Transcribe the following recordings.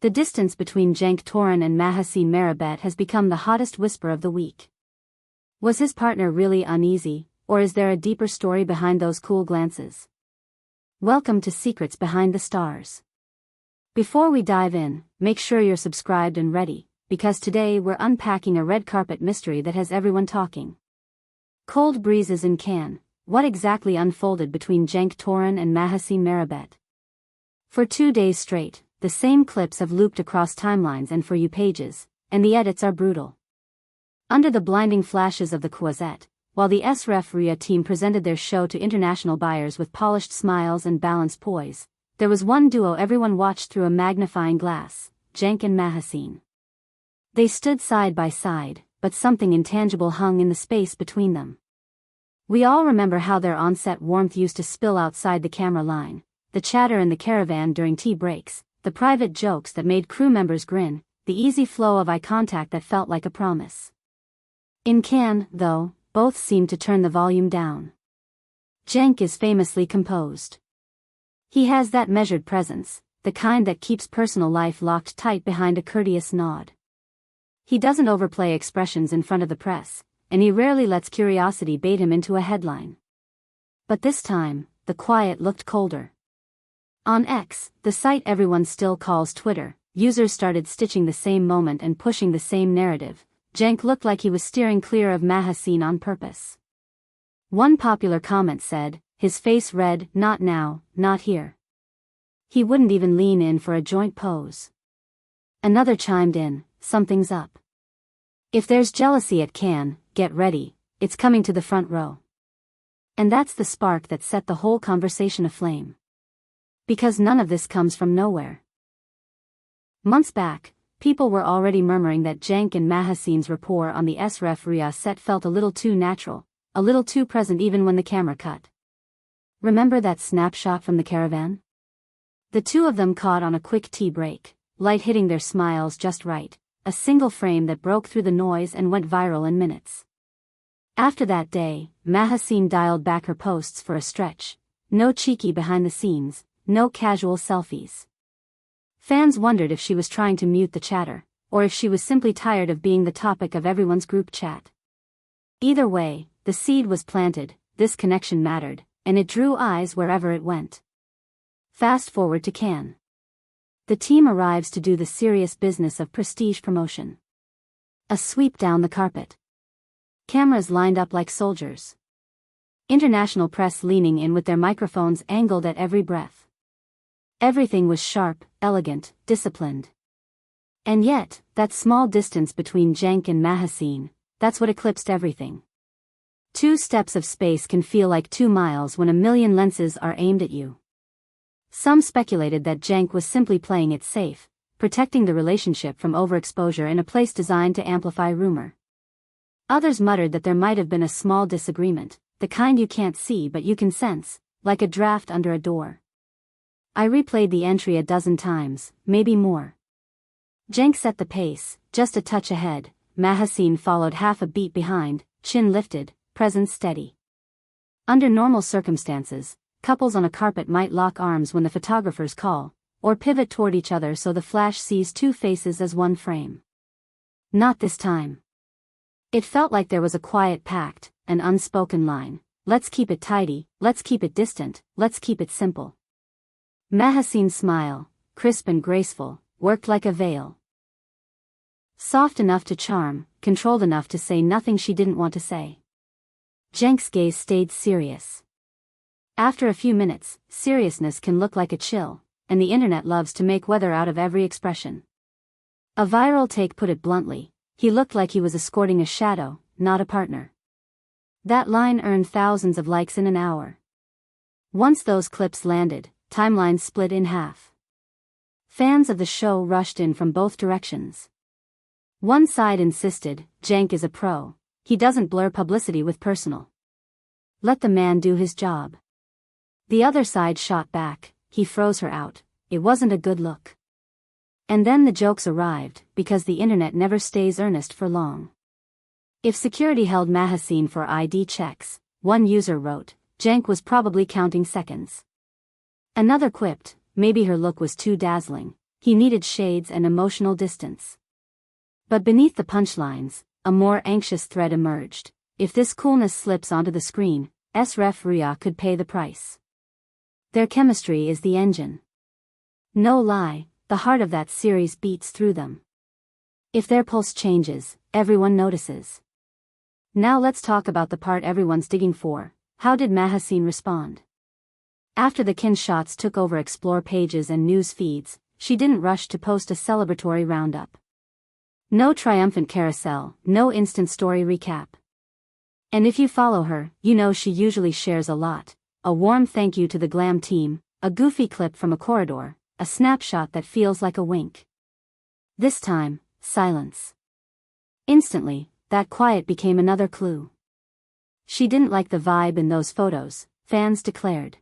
The distance between Cenk Toran and Mahassine Merabet has become the hottest whisper of the week. Was his partner really uneasy, or is there a deeper story behind those cool glances? Welcome to Secrets Behind the Stars. Before we dive in, make sure you're subscribed and ready, because today we're unpacking a red carpet mystery that has everyone talking. Cold breezes in Cannes. What exactly unfolded between Cenk Toran and Mahassine Merabet? For 2 days straight, the same clips have looped across timelines and For You pages, and the edits are brutal. Under the blinding flashes of the Croisette, while the SRF Ria team presented their show to international buyers with polished smiles and balanced poise, there was one duo everyone watched through a magnifying glass: Cenk and Mahassine. They stood side by side, but something intangible hung in the space between them. We all remember how their on-set warmth used to spill outside the camera line, the chatter in the caravan during tea breaks, the private jokes that made crew members grin, the easy flow of eye contact that felt like a promise. In Cannes, though, both seemed to turn the volume down. Cenk is famously composed. He has that measured presence, the kind that keeps personal life locked tight behind a courteous nod. He doesn't overplay expressions in front of the press, and he rarely lets curiosity bait him into a headline. But this time, the quiet looked colder. On X, the site everyone still calls Twitter, users started stitching the same moment and pushing the same narrative. Cenk looked like he was steering clear of Mahassine on purpose. One popular comment said, his face read, "Not now, not here." He wouldn't even lean in for a joint pose. Another chimed in, "Something's up. If there's jealousy at Cannes, get ready, it's coming to the front row." And that's the spark that set the whole conversation aflame. Because none of this comes from nowhere. Months back, people were already murmuring that Cenk and Mahassine's rapport on the SRF Ria set felt a little too natural, a little too present even when the camera cut. Remember that snapshot from the caravan? The two of them caught on a quick tea break, light hitting their smiles just right, a single frame that broke through the noise and went viral in minutes. After that day, Mahassine dialed back her posts for a stretch. No cheeky behind the scenes, no casual selfies. Fans wondered if she was trying to mute the chatter, or if she was simply tired of being the topic of everyone's group chat. Either way, the seed was planted, this connection mattered, and it drew eyes wherever it went. Fast forward to Cannes. The team arrives to do the serious business of prestige promotion. A sweep down the carpet. Cameras lined up like soldiers. International press leaning in with their microphones angled at every breath. Everything was sharp, elegant, disciplined. And yet, that small distance between Cenk and Mahassine, that's what eclipsed everything. 2 steps of space can feel like 2 miles when a million lenses are aimed at you. Some speculated that Cenk was simply playing it safe, protecting the relationship from overexposure in a place designed to amplify rumor. Others muttered that there might have been a small disagreement, the kind you can't see but you can sense, like a draft under a door. I replayed the entry a dozen times, maybe more. Cenk set the pace, just a touch ahead. Mahassine followed half a beat behind, chin lifted, presence steady. Under normal circumstances, couples on a carpet might lock arms when the photographers call, or pivot toward each other so the flash sees 2 faces as one frame. Not this time. It felt like there was a quiet pact, an unspoken line. Let's keep it tidy, let's keep it distant, let's keep it simple. Mahassine's smile, crisp and graceful, worked like a veil. Soft enough to charm, controlled enough to say nothing she didn't want to say. Cenk's gaze stayed serious. After a few minutes, seriousness can look like a chill, and the internet loves to make weather out of every expression. A viral take put it bluntly, he looked like he was escorting a shadow, not a partner. That line earned thousands of likes in an hour. Once those clips landed, timelines split in half. Fans of the show rushed in from both directions. One side insisted, Cenk is a pro, he doesn't blur publicity with personal. Let the man do his job. The other side shot back, he froze her out, it wasn't a good look. And then the jokes arrived, because the internet never stays earnest for long. If security held Mahassine for ID checks, one user wrote, Cenk was probably counting seconds. Another quipped, maybe her look was too dazzling, he needed shades and emotional distance. But beneath the punchlines, a more anxious thread emerged. If this coolness slips onto the screen, S.Ref Ria could pay the price. Their chemistry is the engine. No lie, the heart of that series beats through them. If their pulse changes, everyone notices. Now let's talk about the part everyone's digging for. How did Mahassine respond? After the kin shots took over explore pages and news feeds, she didn't rush to post a celebratory roundup. No triumphant carousel, no instant story recap. And if you follow her, you know she usually shares a lot. A warm thank you to the glam team, a goofy clip from a corridor, a snapshot that feels like a wink. This time, silence. Instantly, that quiet became another clue. She didn't like the vibe in those photos, fans declared.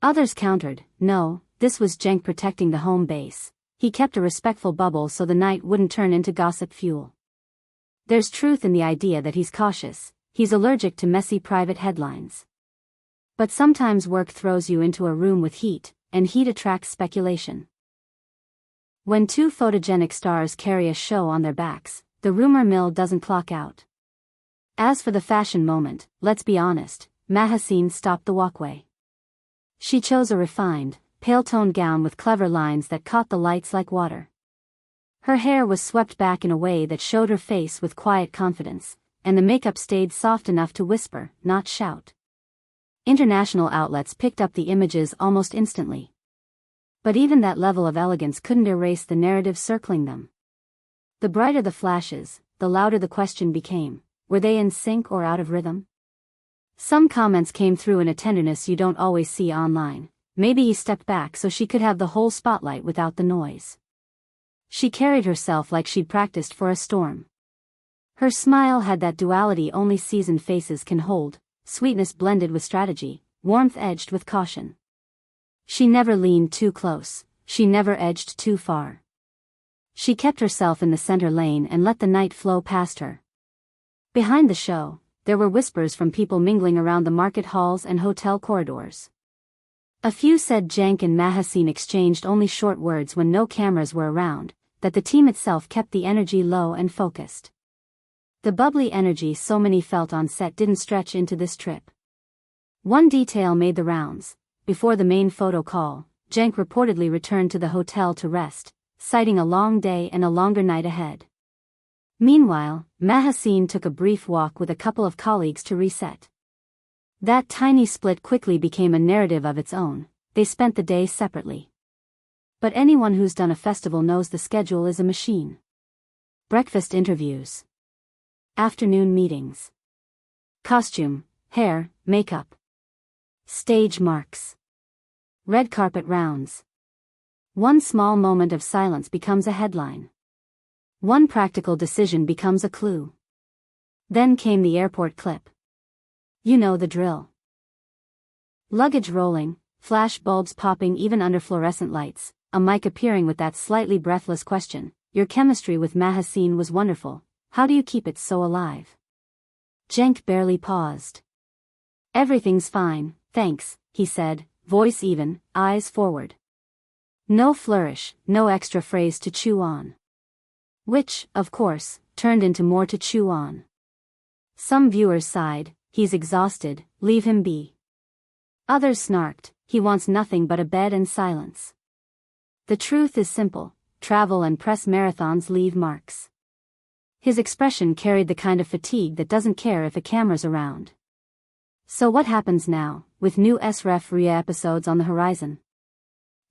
Others countered, no, this was Cenk protecting the home base. He kept a respectful bubble so the night wouldn't turn into gossip fuel. There's truth in the idea that he's cautious, he's allergic to messy private headlines. But sometimes work throws you into a room with heat, and heat attracts speculation. When two photogenic stars carry a show on their backs, the rumor mill doesn't clock out. As for the fashion moment, let's be honest, Mahassine stopped the walkway. She chose a refined, pale-toned gown with clever lines that caught the lights like water. Her hair was swept back in a way that showed her face with quiet confidence, and the makeup stayed soft enough to whisper, not shout. International outlets picked up the images almost instantly. But even that level of elegance couldn't erase the narrative circling them. The brighter the flashes, the louder the question became, were they in sync or out of rhythm? Some comments came through in a tenderness you don't always see online. Maybe he stepped back so she could have the whole spotlight without the noise. She carried herself like she'd practiced for a storm. Her smile had that duality only seasoned faces can hold, sweetness blended with strategy, warmth edged with caution. She never leaned too close, she never edged too far. She kept herself in the center lane and let the night flow past her. Behind the show, there were whispers from people mingling around the market halls and hotel corridors. A few said Cenk and Mahassine exchanged only short words when no cameras were around, that the team itself kept the energy low and focused. The bubbly energy so many felt on set didn't stretch into this trip. One detail made the rounds. Before the main photo call, Cenk reportedly returned to the hotel to rest, citing a long day and a longer night ahead. Meanwhile, Mahassine took a brief walk with a couple of colleagues to reset. That tiny split quickly became a narrative of its own. They spent the day separately. But anyone who's done a festival knows the schedule is a machine. Breakfast interviews. Afternoon meetings. Costume, hair, makeup. Stage marks. Red carpet rounds. One small moment of silence becomes a headline. One practical decision becomes a clue. Then came the airport clip. You know the drill. Luggage rolling, flash bulbs popping even under fluorescent lights, a mic appearing with that slightly breathless question. Your chemistry with Mahassine was wonderful, how do you keep it so alive? Cenk barely paused. Everything's fine, thanks, he said, voice even, eyes forward. No flourish, no extra phrase to chew on. Which, of course, turned into more to chew on. Some viewers sighed, he's exhausted, leave him be. Others snarked, he wants nothing but a bed and silence. The truth is simple, travel and press marathons leave marks. His expression carried the kind of fatigue that doesn't care if a camera's around. So what happens now, with new S.Ref Ria episodes on the horizon?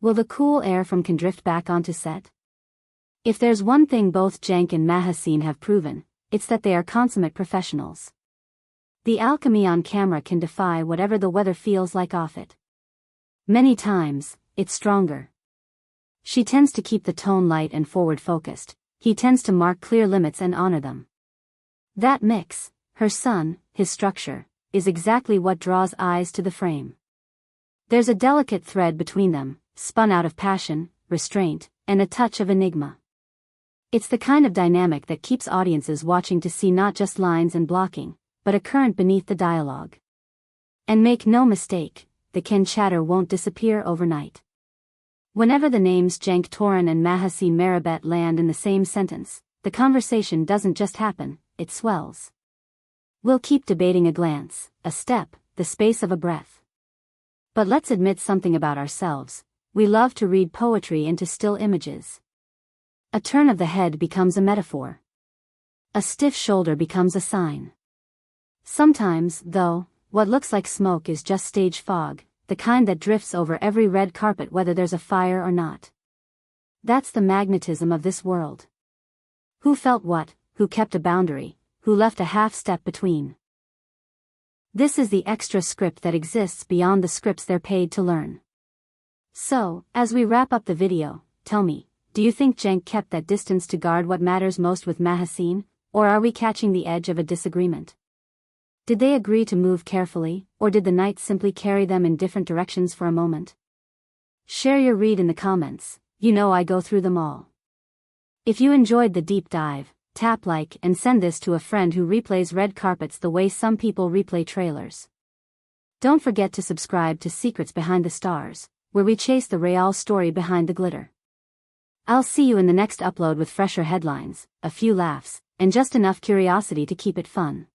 Will the cool air from Can drift back onto set? If there's one thing both Cenk and Mahassine have proven, it's that they are consummate professionals. The alchemy on camera can defy whatever the weather feels like off it. Many times, it's stronger. She tends to keep the tone light and forward-focused, he tends to mark clear limits and honor them. That mix, her son, his structure, is exactly what draws eyes to the frame. There's a delicate thread between them, spun out of passion, restraint, and a touch of enigma. It's the kind of dynamic that keeps audiences watching to see not just lines and blocking, but a current beneath the dialogue. And make no mistake, the Ken chatter won't disappear overnight. Whenever the names Cenk Toran and Mahassine land in the same sentence, the conversation doesn't just happen, it swells. We'll keep debating a glance, a step, the space of a breath. But let's admit something about ourselves: we love to read poetry into still images. A turn of the head becomes a metaphor. A stiff shoulder becomes a sign. Sometimes, though, what looks like smoke is just stage fog, the kind that drifts over every red carpet whether there's a fire or not. That's the magnetism of this world. Who felt what, who kept a boundary, who left a half step between? This is the extra script that exists beyond the scripts they're paid to learn. So, as we wrap up the video, tell me, do you think Cenk kept that distance to guard what matters most with Mahassine, or are we catching the edge of a disagreement? Did they agree to move carefully, or did the night simply carry them in different directions for a moment? Share your read in the comments. You know I go through them all. If you enjoyed the deep dive, tap like and send this to a friend who replays red carpets the way some people replay trailers. Don't forget to subscribe to Secrets Behind the Stars, where we chase the real story behind the glitter. I'll see you in the next upload with fresher headlines, a few laughs, and just enough curiosity to keep it fun.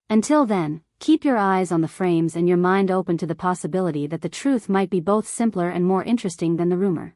Until then, keep your eyes on the frames and your mind open to the possibility that the truth might be both simpler and more interesting than the rumor.